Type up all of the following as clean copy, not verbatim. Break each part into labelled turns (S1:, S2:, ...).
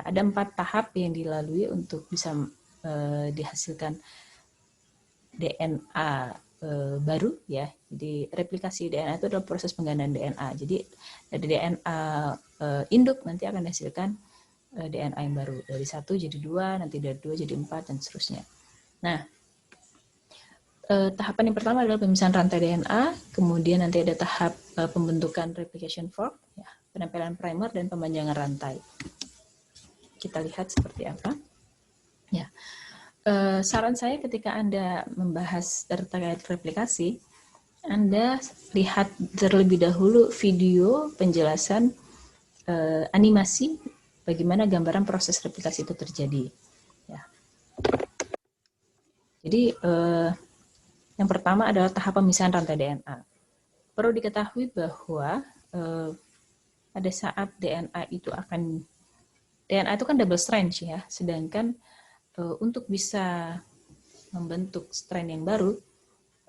S1: Ya, ada 4 tahap yang dilalui untuk bisa dihasilkan DNA baru ya. Jadi replikasi DNA itu adalah proses penggandaan DNA. Jadi dari DNA induk nanti akan dihasilkan DNA yang baru, dari 1 jadi 2, nanti dari 2 jadi 4 dan seterusnya. Nah, tahapan yang pertama adalah pemisahan rantai DNA, kemudian nanti ada tahap pembentukan replication fork, ya, penempelan primer dan pemanjangan rantai. Kita lihat seperti apa. Ya, saran saya ketika Anda membahas terkait replikasi, Anda lihat terlebih dahulu video penjelasan animasi bagaimana gambaran proses replikasi itu terjadi. Ya. Jadi yang pertama adalah tahap pemisahan rantai DNA. Perlu diketahui bahwa pada saat DNA itu kan double strand ya, sedangkan untuk bisa membentuk strand yang baru,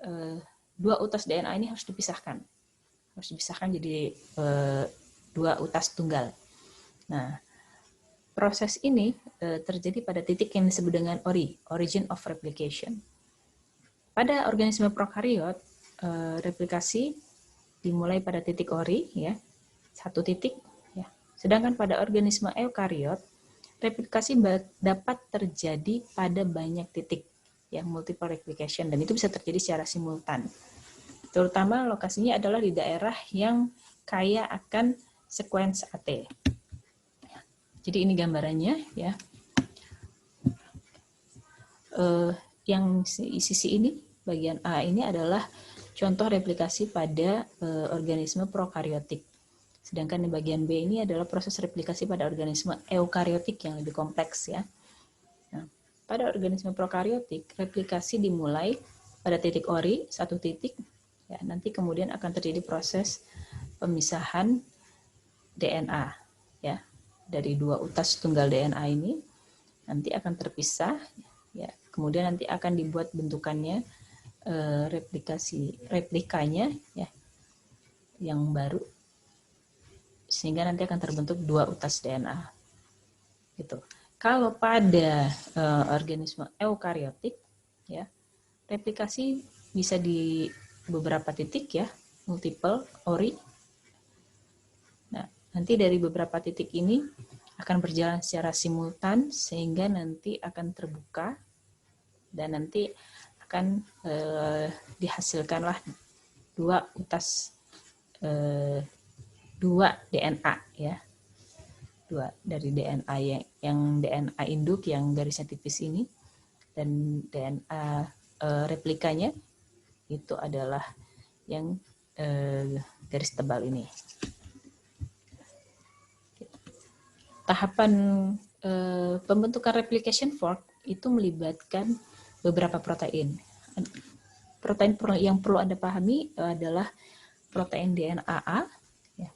S1: 2 utas DNA ini harus dipisahkan jadi 2 utas tunggal. Nah, proses ini terjadi pada titik yang disebut dengan origin of replication. Pada organisme prokariot, replikasi dimulai pada titik ori, ya, 1 titik. Ya. Sedangkan pada organisme eukariot, replikasi dapat terjadi pada banyak titik, ya, multiple replication, dan itu bisa terjadi secara simultan. Terutama lokasinya adalah di daerah yang kaya akan sequence AT. Jadi ini gambarannya, ya. Yang sisi ini, bagian A ini adalah contoh replikasi pada organisme prokariotik. Sedangkan di bagian B ini adalah proses replikasi pada organisme eukariotik yang lebih kompleks, ya. Nah, pada organisme prokariotik, replikasi dimulai pada titik ori, 1 titik, ya, nanti kemudian akan terjadi proses pemisahan DNA, ya, dari 2 utas tunggal DNA ini nanti akan terpisah, ya, kemudian nanti akan dibuat bentukannya replikanya, ya, yang baru, sehingga nanti akan terbentuk 2 utas DNA. Gitu. Kalau pada organisme eukariotik, ya, replikasi bisa di beberapa titik, ya, multiple ori. Nah, nanti dari beberapa titik ini akan berjalan secara simultan sehingga nanti akan terbuka dan nanti akan dihasilkanlah 2 utas 2 DNA, ya. 2 dari DNA yang DNA induk yang garisnya tipis ini, dan DNA replikanya itu adalah yang garis tebal ini. Tahapan pembentukan replication fork itu melibatkan beberapa protein. Protein yang perlu Anda pahami adalah protein DNA A, ya.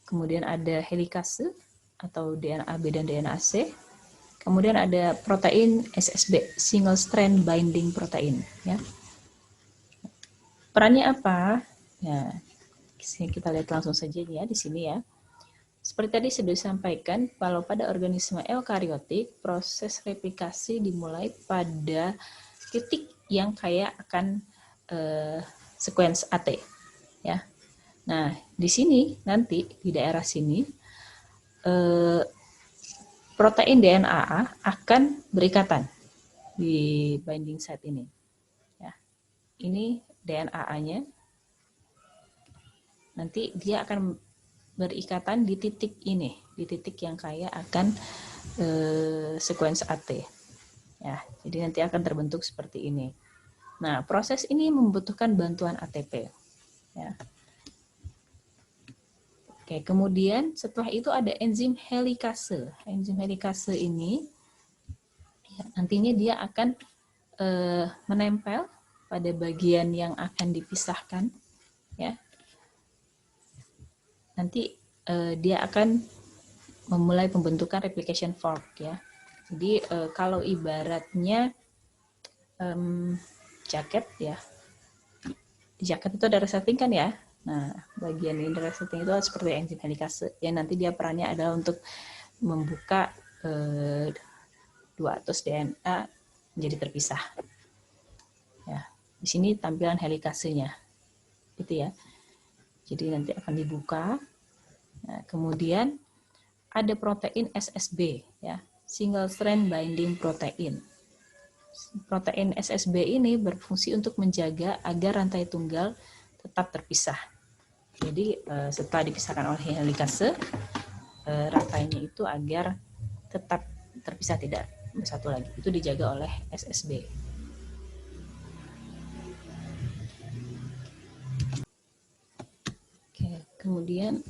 S1: Kemudian ada helikase atau DNA B dan DNA C. Kemudian ada protein SSB, single strand binding protein, ya. Perannya apa? Ya, kita lihat langsung saja ya di sini, ya. Seperti tadi sudah disampaikan, kalau pada organisme eukariotik, proses replikasi dimulai pada titik yang kaya akan sequence AT, ya. Nah, di sini nanti di daerah sini protein DNA akan berikatan di binding site ini, ya. Ini DNA-nya. Nanti dia akan berikatan di titik ini, di titik yang kaya akan sequence AT. Ya, jadi nanti akan terbentuk seperti ini. Nah, proses ini membutuhkan bantuan ATP. Ya. Oke, kemudian setelah itu ada enzim helikase. Enzim helikase ini ya, nantinya dia akan menempel pada bagian yang akan dipisahkan, ya. Nanti dia akan memulai pembentukan replication fork, ya. Jadi kalau ibaratnya jaket, ya, di jaket itu ada resleting kan, ya. Nah, bagian ini resleting itu seperti enzim helikase yang nanti dia perannya adalah untuk membuka dua atos DNA menjadi terpisah. Ya, di sini tampilan helikasenya, gitu ya. Jadi nanti akan dibuka. Nah, kemudian ada protein SSB, ya, single strand binding protein. Protein SSB ini berfungsi untuk menjaga agar rantai tunggal tetap terpisah. Jadi setelah dipisahkan oleh helikase, rantainya itu agar tetap terpisah, tidak bersatu lagi. Itu dijaga oleh SSB. Oke, kemudian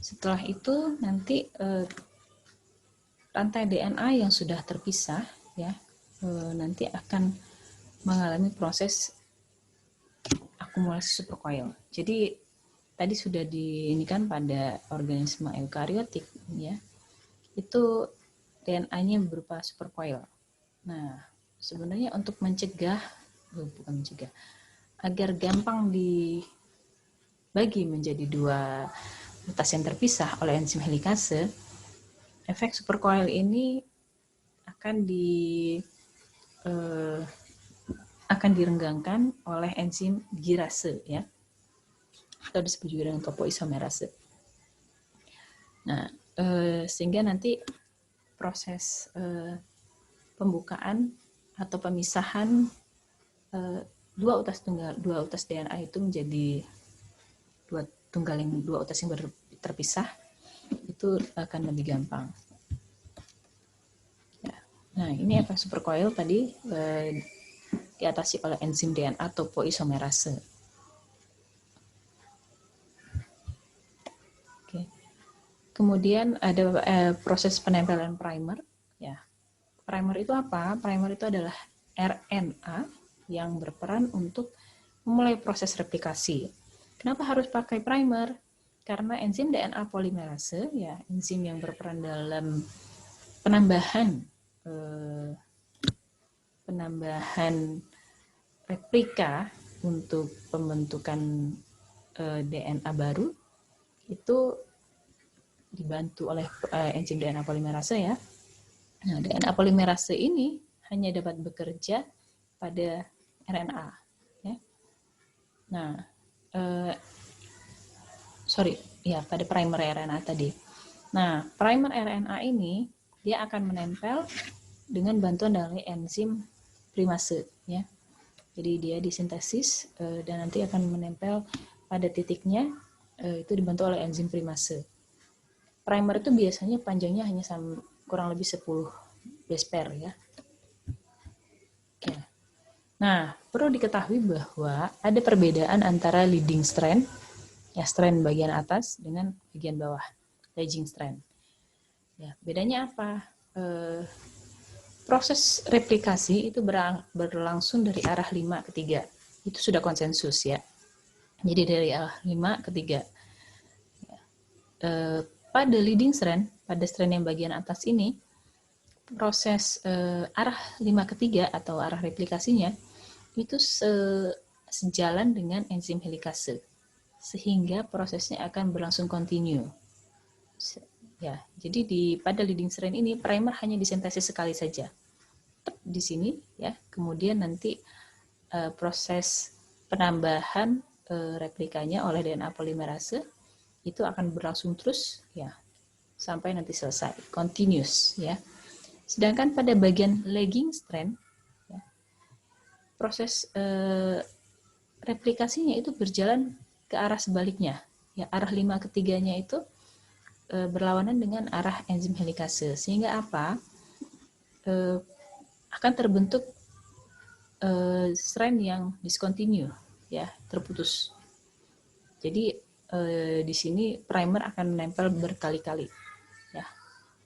S1: setelah itu nanti rantai DNA yang sudah terpisah, ya, nanti akan mengalami proses akumulasi supercoil. Jadi tadi sudah diinikan pada organisme eukariotik, ya, itu DNA-nya berupa supercoil. Nah, sebenarnya untuk mencegah, bukan mencegah, agar gampang dibagi menjadi dua mutas yang terpisah oleh enzim helikase, efek supercoil ini akan direnggangkan oleh enzim girase, ya, atau disebut juga dengan topoisomerase. Nah, sehingga nanti proses pembukaan atau pemisahan dua utas DNA itu menjadi dua utas yang terpisah itu akan lebih gampang. Ya. Nah, ini efek supercoil tadi diatasi oleh enzim DNA topoisomerase. Oke. Kemudian ada proses penempelan primer. Ya, primer itu apa? Primer itu adalah RNA yang berperan untuk memulai proses replikasi. Kenapa harus pakai primer? Karena enzim DNA polimerase, ya, enzim yang berperan dalam penambahan replika untuk pembentukan DNA baru, itu dibantu oleh enzim DNA polimerase, ya. Nah, DNA polimerase ini hanya dapat bekerja pada RNA, ya. Nah, pada primer RNA tadi. Nah, primer RNA ini dia akan menempel dengan bantuan dari enzim primase, ya. Jadi dia disintesis dan nanti akan menempel pada titiknya, itu dibantu oleh enzim primase. Primer itu biasanya panjangnya hanya kurang lebih 10 base pair, ya. Oke. Nah, perlu diketahui bahwa ada perbedaan antara leading strand, ya, strand bagian atas, dengan bagian bawah, lagging strand. Ya, bedanya apa? Proses replikasi itu berlangsung dari arah 5 ke 3. Itu sudah konsensus, ya. Jadi dari arah 5 ke 3. Pada leading strand, pada strand yang bagian atas ini, proses arah 5 ke 3 atau arah replikasinya itu sejalan dengan enzim helikase, sehingga prosesnya akan berlangsung kontinu. Ya, jadi pada leading strand ini primer hanya disintesis sekali saja di sini, ya. Kemudian nanti proses penambahan replikanya oleh DNA polimerase itu akan berlangsung terus, ya, sampai nanti selesai, continuous, ya. Sedangkan pada bagian lagging strand, ya, proses replikasinya itu berjalan ke arah sebaliknya, ya, arah 5 ke 3-nya itu berlawanan dengan arah enzim helikase, sehingga apa? Akan terbentuk strand yang discontinue, ya, terputus. Jadi di sini primer akan menempel berkali-kali, ya.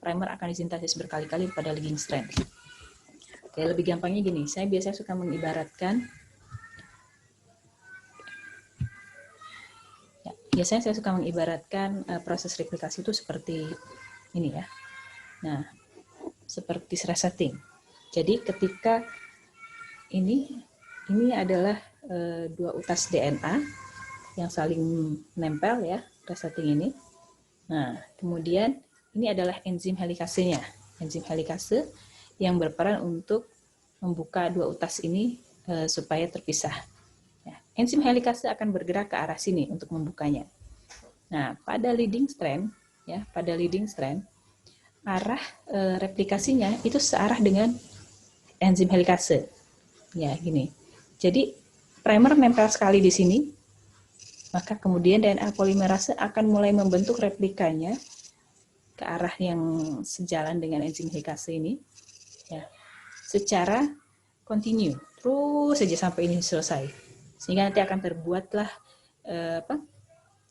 S1: Primer akan disintesis berkali-kali pada lagging strand. Oke, lebih gampangnya gini, saya biasanya suka mengibaratkan, ya, biasanya saya suka mengibaratkan proses replikasi itu seperti ini, ya. Nah, seperti stress setting. Jadi ketika ini adalah dua utas DNA yang saling nempel, ya, stress setting ini. Nah, kemudian ini adalah enzim helikasenya. Enzim helikase yang berperan untuk membuka dua utas ini supaya terpisah. Ya, enzim helikase akan bergerak ke arah sini untuk membukanya. Nah, pada leading strand, arah replikasinya itu searah dengan enzim helikase. Ya, gini. Jadi primer nempel sekali di sini, maka kemudian DNA polimerase akan mulai membentuk replikanya ke arah yang sejalan dengan enzim helikase ini, ya, secara kontinu, terus saja sampai ini selesai. Sehingga nanti akan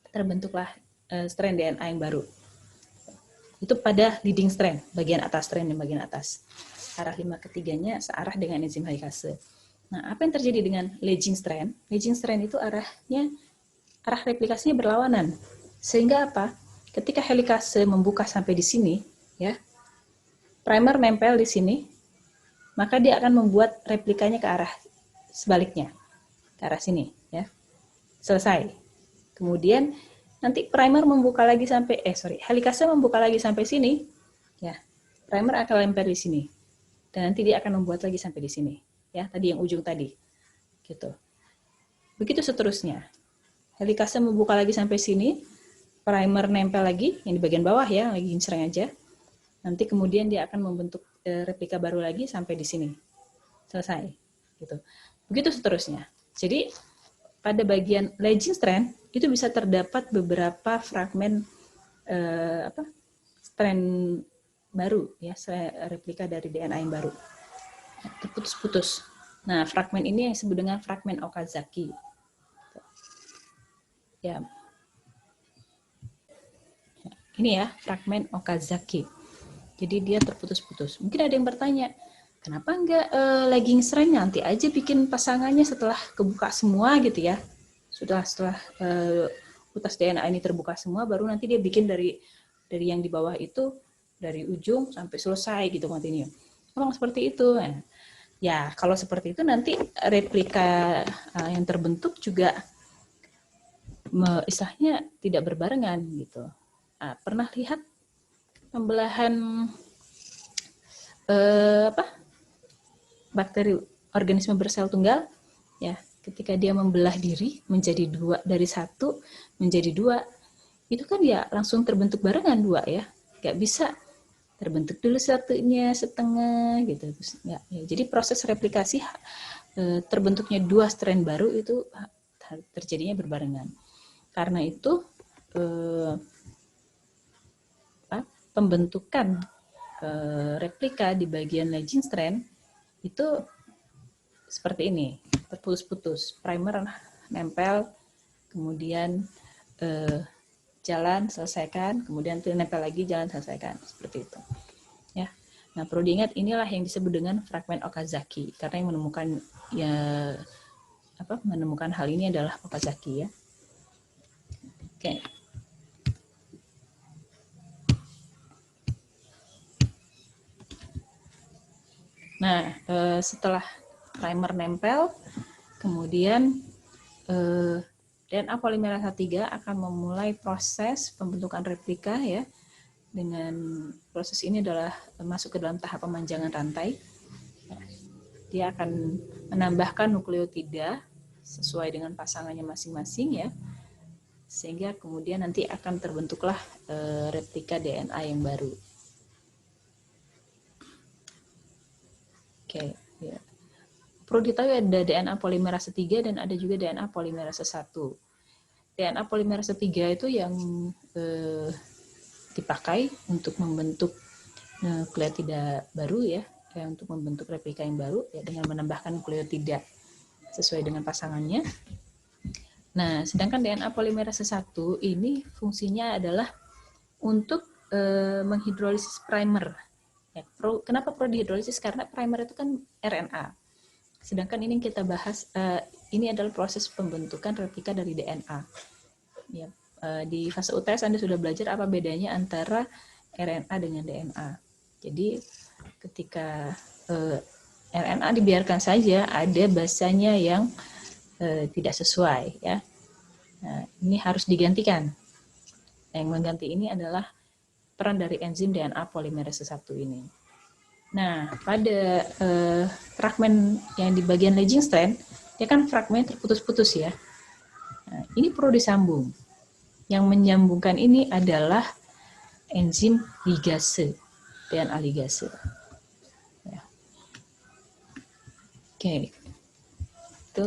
S1: terbentuklah strand DNA yang baru. Itu pada leading strand, bagian atas strand yang bagian atas. Arah 5 ketiganya searah dengan enzim helikase. Nah, apa yang terjadi dengan lagging strand? Lagging strand itu arah replikasinya berlawanan. Sehingga apa? Ketika helikase membuka sampai di sini, ya, primer nempel di sini, maka dia akan membuat replikanya ke arah sebaliknya, ke arah sini, ya. Selesai. Kemudian nanti primer membuka lagi sampai helikase membuka lagi sampai sini, ya. Primer akan lempar di sini. Dan nanti dia akan membuat lagi sampai di sini, ya, tadi yang ujung tadi. Gitu. Begitu seterusnya. Helikase membuka lagi sampai sini, primer nempel lagi yang di bagian bawah, ya, lagi serang aja. Nanti kemudian dia akan membentuk replika baru lagi sampai di sini. Selesai. Gitu. Begitu seterusnya. Jadi pada bagian lagging strand itu bisa terdapat beberapa fragmen strand baru, ya, replika dari DNA yang baru, terputus-putus. Nah, fragmen ini yang disebut dengan fragmen Okazaki. Ya, ini ya fragmen Okazaki. Jadi dia terputus-putus. Mungkin ada yang bertanya, kenapa enggak lagging strand nanti aja bikin pasangannya setelah kebuka semua gitu ya? Setelah utas DNA ini terbuka semua, baru nanti dia bikin dari yang di bawah itu, dari ujung sampai selesai gitu kontinu. Memang seperti itu. Ya, kalau seperti itu nanti replika yang terbentuk juga istilahnya tidak berbarengan gitu. Pernah lihat pembelahan bakteri organisme bersel tunggal? Ya, ketika dia membelah diri menjadi dua, dari satu menjadi dua, itu kan ya langsung terbentuk barengan dua, ya. Gak bisa terbentuk dulu satunya setengah gitu. Terus, ya. Jadi proses replikasi terbentuknya dua strand baru itu terjadinya berbarengan. Karena itu pembentukan replika di bagian lagging strand itu seperti ini, terputus-putus. Primer nempel, kemudian jalan, selesaikan, kemudian nempel lagi, jalan, selesaikan, seperti itu. Ya. Nah, perlu diingat inilah yang disebut dengan fragmen Okazaki, karena yang menemukan hal ini adalah Okazaki, ya. Oke. Nah, setelah primer nempel, kemudian DNA polimerase 3 akan memulai proses pembentukan replika, ya. Dengan proses ini adalah masuk ke dalam tahap pemanjangan rantai. Dia akan menambahkan nukleotida sesuai dengan pasangannya masing-masing, ya. Sehingga kemudian nanti akan terbentuklah replika DNA yang baru. Oke, ya. Perlu diketahui ada DNA polimerase 3 dan ada juga DNA polimerase 1. DNA polimerase 3 itu yang dipakai untuk membentuk nukleotida baru, ya, untuk membentuk replika yang baru, ya, dengan menambahkan nukleotida sesuai dengan pasangannya. Nah, sedangkan DNA polimerase 1 ini fungsinya adalah untuk menghidrolisis primer. Ya, kenapa perlu dihidrolisis? Karena primer itu kan RNA. Sedangkan ini kita bahas, ini adalah proses pembentukan replika dari DNA. Ya, di fase UTS Anda sudah belajar apa bedanya antara RNA dengan DNA. Jadi ketika RNA dibiarkan saja, ada basanya yang tidak sesuai, ya. Nah, ini harus digantikan. Yang mengganti ini adalah peran dari enzim DNA polimerase 1 ini. Nah, pada fragmen yang di bagian leading strand, dia kan fragmen terputus-putus ya. Nah, ini perlu disambung. Yang menyambungkan ini adalah enzim ligase, DNA ligase. Ya. Oke, itu